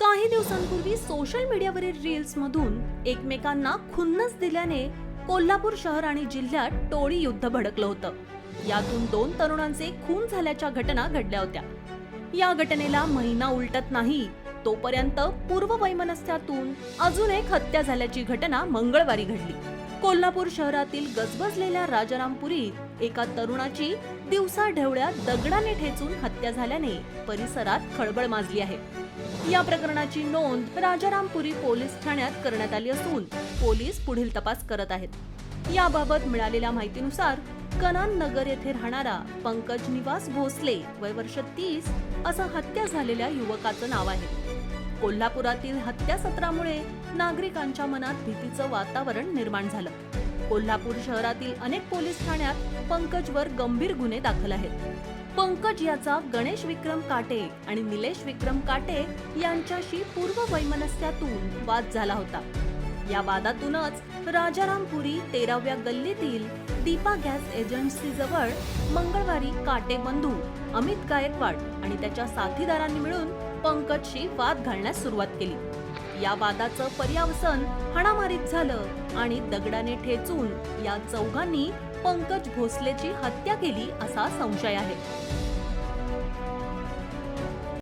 काही दिवसांपूर्वी social मीडियावरील reels मधून एकमेकांना खुन्नस दिल्याने कोल्हापूर शहर आणि जिल्ह्यात टोळी युद्ध भडकलं होतं. यातून 2 तरुणांचे खून झाल्याच्या घटना घडल्या होत्या. या घटनेला महिना उलटत नाही तोपर्यंत पूर्व वैमनस्यातून अजून एक हत्या झाल्याची घटना मंगळवारी घडली. कोल्हापूर शहरातील गजबजलेल्या राजारामपुरीत एका तरुणाची दिवसा ढवळ्या दगडाने ठेचून हत्या झाल्याने परिसरात खळबळ माजली आहे. या प्रकरणाची नोंद राजारामपुरी पोलीस ठाण्यात करण्यात आली असून पोलीस पुढील तपास करत आहेत. याबाबत मिळालेल्या माहितीनुसार कनान नगर येथे राहणारा पंकज निवास भोसले वय वर्ष 30 असं हत्या झालेल्या युवकाचं नाव आहे. कोल्हापुरातील हत्या सत्रामुळे नागरिकांच्या मनात भीतीचं वातावरण निर्माण झालं. कोल्हापूर शहरातील अनेक पोलीस ठाण्यात पंकजवर गंभीर गुन्हे दाखल आहेत. पंकज याचा गणेश विक्रम काटे आणि निलेश विक्रम काटे यांच्याशी पूर्व वैमनस्यातून वाद झाला होता. या वादातूनच राजारामपुरी 13व्या गल्लीतील दीपा गॅस एजन्सी जवळ मंगळवारी काटे बंधू अमित गायकवाड आणि त्याच्या साथीदारांनी मिळून पंकजशी वाद घालण्यास सुरुवात केली. या वादाचं पर्यावसन हाणामारीत झालं आणि दगडाने ठेचून या चौघांनी पंकज भोसलेची हत्या केली असा संशय आहे.